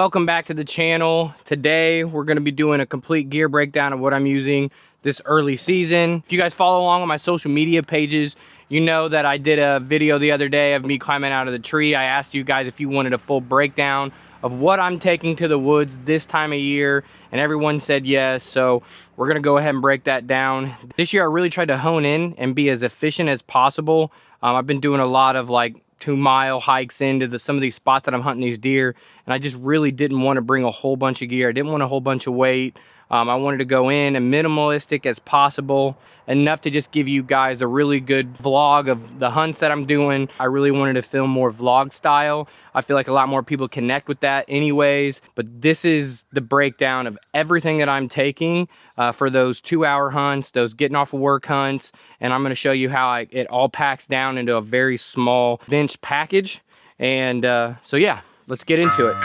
Welcome back to the channel. Today we're going to be doing a complete gear breakdown of what I'm using this early season. If you guys follow along on my social media pages, you know that I did a video the other day of me climbing out of the tree. I asked you guys if you wanted a full breakdown of what I'm taking to the woods this time of year, and everyone said yes, so we're gonna go ahead and break that down. This year I really tried to hone in and be as efficient as possible. I've been doing a lot of like 2-mile hikes into some of these spots that I'm hunting these deer, and I just really didn't want to bring a whole bunch of gear. I didn't want a whole bunch of weight. I wanted to go in as minimalistic as possible, enough to just give you guys a really good vlog of the hunts that I'm doing. I really wanted to film more vlog style. I feel like a lot more people connect with that anyways, but this is the breakdown of everything that I'm taking for those 2-hour hunts, those getting off of work hunts, and I'm going to show you how it all packs down into a very small bench package. And so yeah, let's get into it.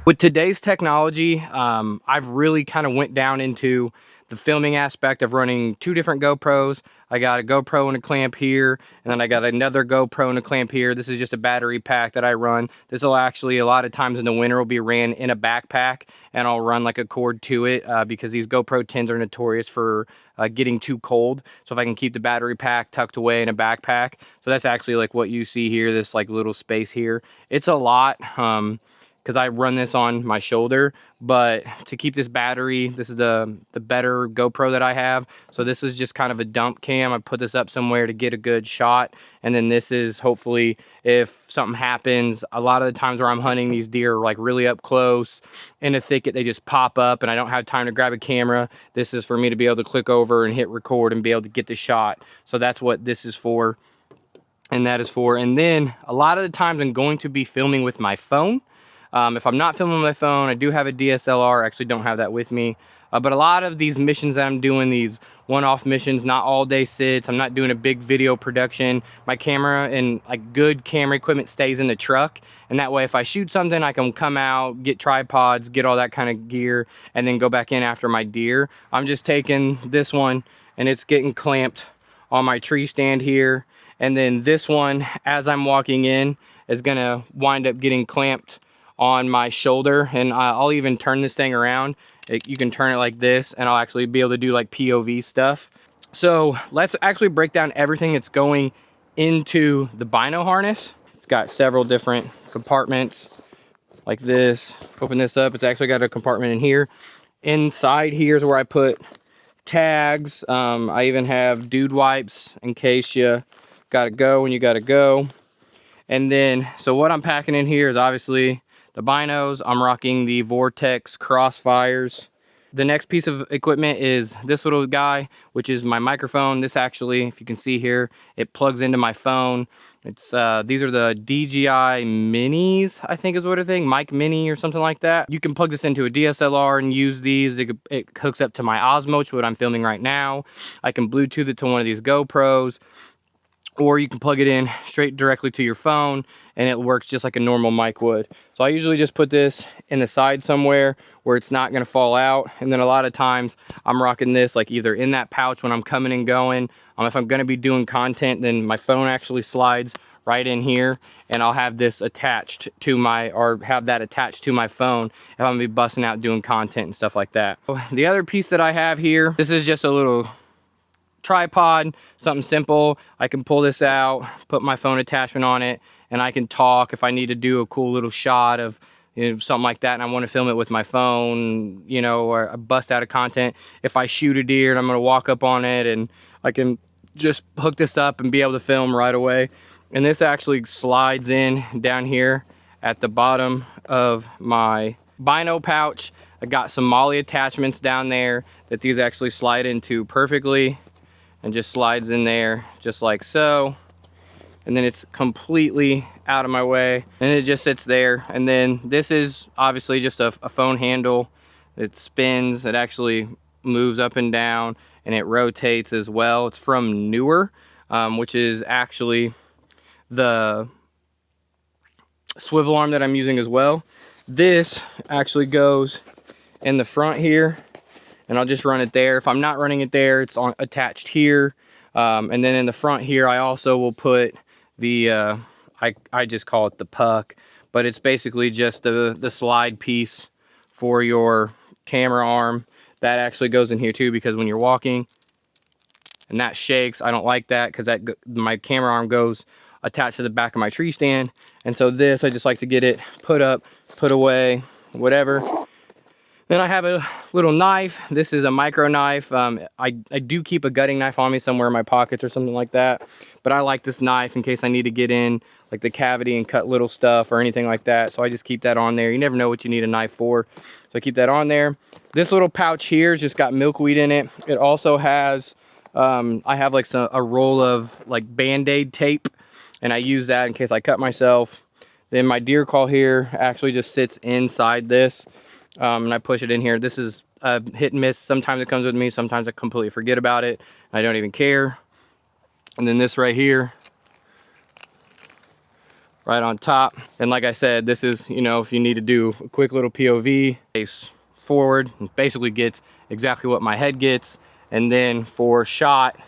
With today's technology, I've really kind of went down into the filming aspect of running 2 different GoPros. I got a GoPro and a clamp here, and then I got another GoPro and a clamp here. This is just a battery pack that I run. This will actually, a lot of times in the winter, will be ran in a backpack, and I'll run like a cord to it because these GoPro 10s are notorious for getting too cold. So if I can keep the battery pack tucked away in a backpack. So that's actually like what you see here, this like little space here. It's a lot. Because I run this on my shoulder, but to keep this battery, this is the better GoPro that I have. So this is just kind of a dump cam. I put this up somewhere to get a good shot, and then this is hopefully if something happens. A lot of the times where I'm hunting these deer are like really up close in a thicket, they just pop up and I don't have time to grab a camera. This is for me to be able to click over and hit record and be able to get the shot. So that's what this is for, and that is for. And then a lot of the times I'm going to be filming with my phone. If I'm not filming with my phone, I do have a DSLR. I actually don't have that with me. But a lot of these missions that I'm doing, these one-off missions, not all day sits, I'm not doing a big video production. My camera and like good camera equipment stays in the truck. And that way if I shoot something, I can come out, get tripods, get all that kind of gear, and then go back in after my deer. I'm just taking this one and it's getting clamped on my tree stand here. And then this one, as I'm walking in, is gonna wind up getting clamped on my shoulder, and I'll even turn this thing around. You can turn it like this, and I'll actually be able to do like POV stuff. So let's actually break down everything that's going into the Bino harness. It's got several different compartments like this. Open this up, it's actually got a compartment in here. Inside here is where I put tags. I even have dude wipes in case you gotta go when you gotta go. And then, so what I'm packing in here is obviously the binos. I'm rocking the Vortex Crossfires. The next piece of equipment is this little guy, which is my microphone. This actually, if you can see here, it plugs into my phone. It's these are the DJI Minis, I think is what I think, Mic Mini or something like that. You can plug this into a DSLR and use these. It hooks up to my Osmo, which is what I'm filming right now. I can Bluetooth it to one of these GoPros, or you can plug it in straight directly to your phone and it works just like a normal mic would. So I usually just put this in the side somewhere where it's not gonna fall out. And then a lot of times I'm rocking this like either in that pouch when I'm coming and going. If I'm gonna be doing content, then my phone actually slides right in here, and I'll have this attached to my, or have that attached to my phone if I'm gonna be busting out doing content and stuff like that. The other piece that I have here, this is just a little tripod, something simple. I can pull this out, put my phone attachment on it, and I can talk if I need to do a cool little shot of, you know, something like that, and I want to film it with my phone, you know, or bust out of content. If I shoot a deer and I'm going to walk up on it, and I can just hook this up and be able to film right away. And this actually slides in down here at the bottom of my Bino pouch. I got some MOLLE attachments down there that these actually slide into perfectly, and just slides in there just like so. And then it's completely out of my way, and it just sits there. And then this is obviously just a phone handle. It spins, it actually moves up and down, and it rotates as well. It's from Newer, which is actually the swivel arm that I'm using as well. This actually goes in the front here, and I'll just run it there. If I'm not running it there, it's attached here. And then in the front here, I also will put the, I just call it the puck, but it's basically just the slide piece for your camera arm. That actually goes in here too, because when you're walking and that shakes, I don't like that, because my camera arm goes attached to the back of my tree stand. And so this, I just like to get it put up, put away, whatever. Then I have a little knife. This is a micro knife. I do keep a gutting knife on me somewhere in my pockets or something like that, but I like this knife in case I need to get in like the cavity and cut little stuff or anything like that. So I just keep that on there. You never know what you need a knife for, so I keep that on there. This little pouch here has just got milkweed in it. It also has, I have like a roll of like Band-Aid tape, and I use that in case I cut myself. Then my deer call here actually just sits inside this. And I push it in here. This is a hit and miss. Sometimes it comes with me, sometimes I completely forget about it. I don't even care. And then this right here, right on top. And like I said, this is, you know, if you need to do a quick little POV, face forward, and basically gets exactly what my head gets. And then for shot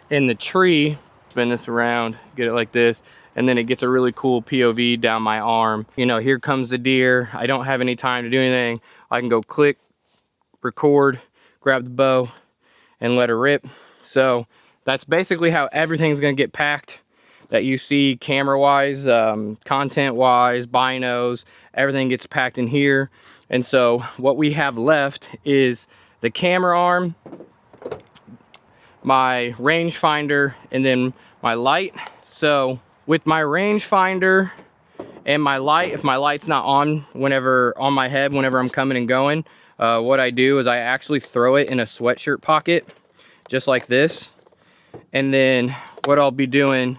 in the tree, spin this around, get it like this, and then it gets a really cool POV down my arm. You know, here comes the deer. I don't have any time to do anything. I can go click, record, grab the bow, and let her rip. So that's basically how everything's gonna get packed that you see camera-wise, content-wise, binos, everything gets packed in here. And so what we have left is the camera arm, my rangefinder, and then my light. So with my rangefinder and my light, if my light's not on on my head whenever I'm coming and going, what I do is I actually throw it in a sweatshirt pocket, just like this. And then what I'll be doing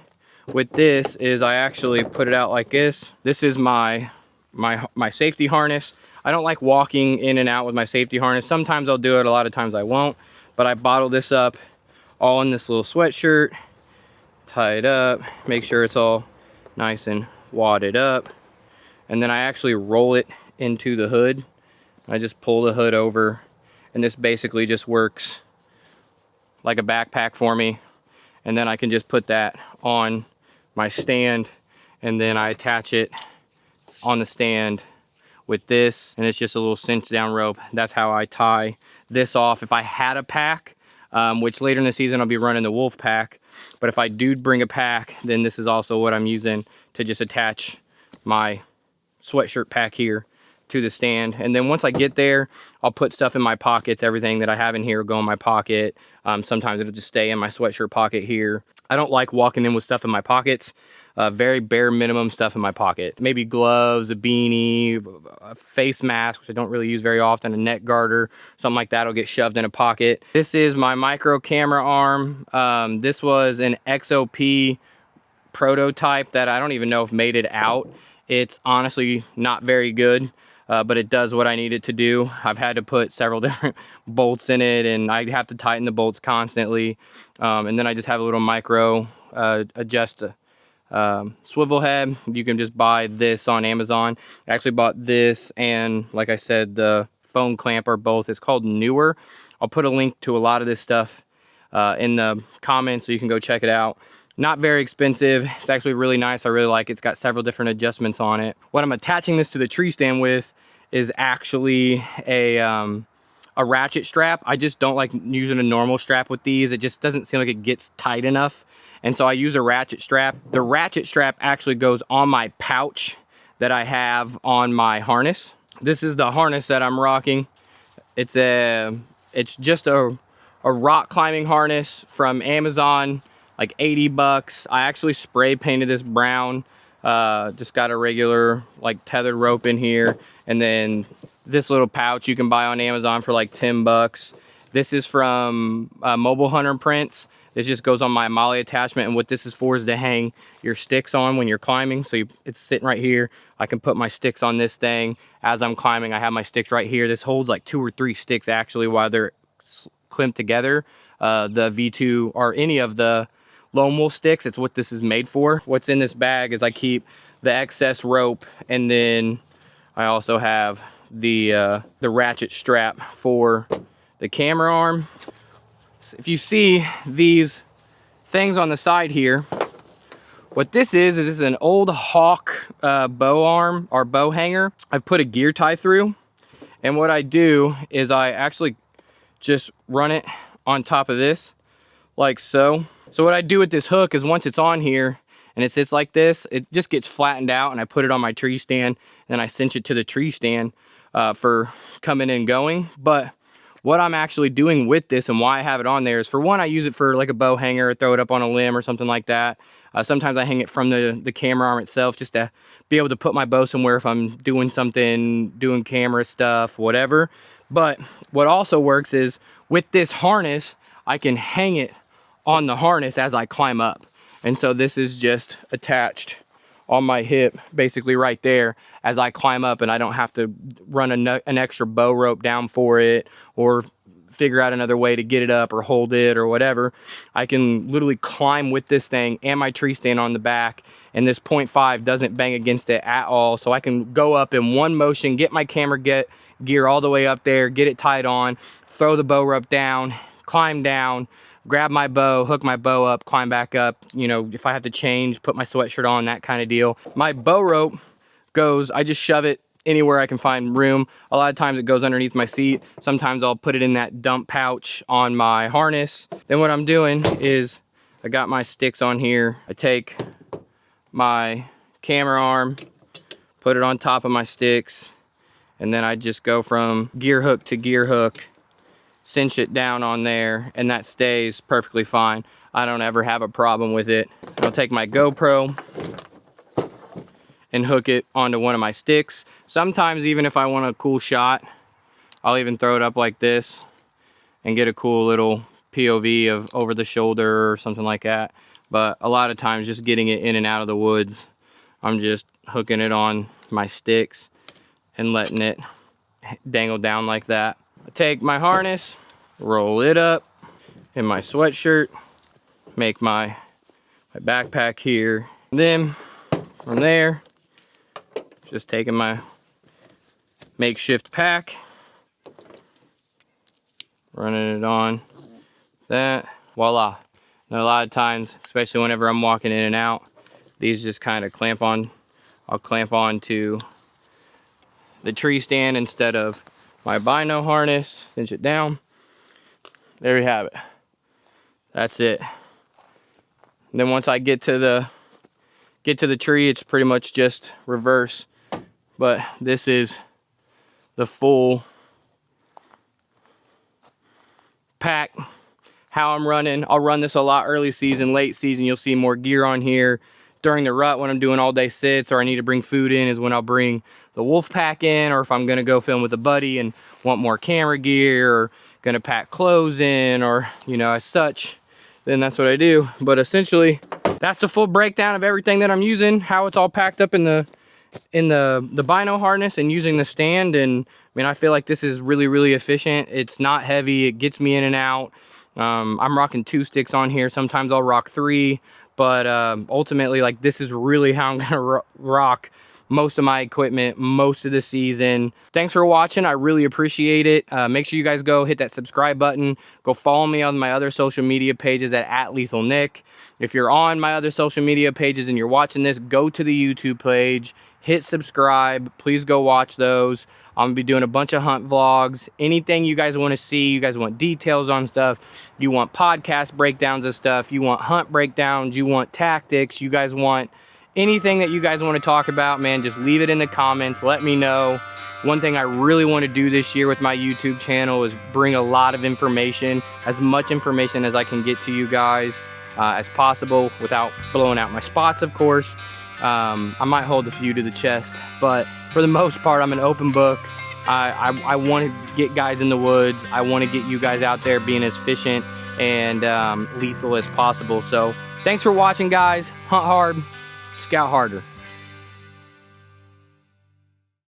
with this is I actually put it out like this. This is my safety harness. I don't like walking in and out with my safety harness. Sometimes I'll do it, a lot of times I won't. But I bottle this up all in this little sweatshirt, tie it up, make sure it's all nice and wadded up, and then I actually roll it into the hood. I just pull the hood over, and this basically just works like a backpack for me. And then I can just put that on my stand, and then I attach it on the stand with this, and it's just a little cinch down rope. That's how I tie this off. If I had a pack, which later in the season I'll be running the wolf pack, but if I do bring a pack, then this is also what I'm using to just attach my sweatshirt pack here to the stand. And then once I get there, I'll put stuff in my pockets. Everything that I have in here will go in my pocket. Sometimes it'll just stay in my sweatshirt pocket here. I don't like walking in with stuff in my pockets. Very bare minimum stuff in my pocket. Maybe gloves, a beanie, a face mask, which I don't really use very often, a neck garter, something like that will get shoved in a pocket. This is my micro camera arm. This was an XOP prototype that I don't even know if made it out. It's honestly not very good, but it does what I need it to do. I've had to put several different bolts in it, and I have to tighten the bolts constantly. And then I just have a little micro adjust swivel head. You can just buy this on Amazon. I actually bought this, and like I said, the phone clamp are both. It's called Newer. I'll put a link to a lot of this stuff in the comments so you can go check it out. Not very expensive. It's actually really nice. I really like it. It's got several different adjustments on it. What I'm attaching this to the tree stand with is actually a ratchet strap. I just don't like using a normal strap with these. It just doesn't seem like it gets tight enough. And so I use a ratchet strap. The ratchet strap actually goes on my pouch that I have on my harness. This is the harness that I'm rocking. It's just a rock climbing harness from Amazon, like 80 bucks. I actually spray painted this brown. Just got a regular like tethered rope in here. And then this little pouch you can buy on Amazon for like 10 bucks. This is from Mobile Hunter Prints. This just goes on my MOLLE attachment, and what this is for is to hang your sticks on when you're climbing. So it's sitting right here. I can put my sticks on this thing as I'm climbing. I have my sticks right here. This holds like 2 or 3 sticks actually while they're clamped together. The V2 or any of the Lone Wolf sticks, it's what this is made for. What's in this bag is I keep the excess rope, and then I also have the ratchet strap for the camera arm. So if you see these things on the side here, what this is an old Hawk bow arm or bow hanger. I've put a gear tie through, and what I do is I actually just run it on top of this like so. So what I do with this hook is once it's on here and it sits like this, it just gets flattened out, and I put it on my tree stand, and then I cinch it to the tree stand for coming and going. But what I'm actually doing with this and why I have it on there is, for one, I use it for like a bow hanger, throw it up on a limb or something like that. Sometimes I hang it from the camera arm itself just to be able to put my bow somewhere if I'm doing something, doing camera stuff, whatever. But what also works is with this harness, I can hang it on the harness as I climb up. And so this is just attached on my hip, basically right there, as I climb up, and I don't have to run an extra bow rope down for it or figure out another way to get it up or hold it or whatever. I can literally climb with this thing and my tree stand on the back, and this 0.5 doesn't bang against it at all. So I can go up in one motion, get my camera gear all the way up there, get it tied on, throw the bow rope down, climb down, grab my bow, hook my bow up, climb back up. You know, if I have to change, put my sweatshirt on, that kind of deal. My bow rope goes, I just shove it anywhere I can find room. A lot of times it goes underneath my seat. Sometimes I'll put it in that dump pouch on my harness. Then what I'm doing is I got my sticks on here. I take my camera arm, put it on top of my sticks, and then I just go from gear hook to gear hook, cinch it down on there, and that stays perfectly fine. I don't ever have a problem with it. I'll take my GoPro and hook it onto one of my sticks. Sometimes even if I want a cool shot, I'll even throw it up like this and get a cool little POV of over the shoulder or something like that. But a lot of times just getting it in and out of the woods, I'm just hooking it on my sticks and letting it dangle down like that. I take my harness, roll it up in my sweatshirt, make my backpack here. Then from there, just taking my makeshift pack, running it on that, voila. And a lot of times, especially whenever I'm walking in and out, these just kind of clamp on. I'll clamp on to the tree stand instead of my Bino harness, cinch it down. There we have it. That's it. And then once I get to the tree, it's pretty much just reverse. But this is the full pack. How I'm running, I'll run this a lot early season, late season. You'll see more gear on here. During the rut, when I'm doing all day sits or I need to bring food in, is when I'll bring the wolf pack in, or if I'm gonna go film with a buddy and want more camera gear, or gonna pack clothes in, or you know, as such, then that's what I do. But essentially, that's the full breakdown of everything that I'm using, how it's all packed up in the Bino harness and using the stand. And I mean, I feel like this is really efficient. It's not heavy, it gets me in and out. I'm rocking 2 sticks on here. Sometimes I'll rock 3, but ultimately, like, this is really how I'm gonna rock most of my equipment most of the season. Thanks for watching. I really appreciate it. Make sure you guys go hit that subscribe button. Go follow me on my other social media pages at @LethalNick. If you're on my other social media pages and you're watching this, go to the YouTube page, hit subscribe. Please go watch those. I'm gonna be doing a bunch of hunt vlogs. Anything you guys want to see, you guys want details on stuff, you want podcast breakdowns of stuff, you want hunt breakdowns, you want tactics, you guys want anything that you guys want to talk about, man, just leave it in the comments. Let me know. One thing I really want to do this year with my YouTube channel is bring a lot of information, as much information as I can get to you guys as possible without blowing out my spots, of course. I might hold a few to the chest, but for the most part, I'm an open book. I want to get guys in the woods. I want to get you guys out there being as efficient and lethal as possible. So thanks for watching, guys. Hunt hard, scout harder.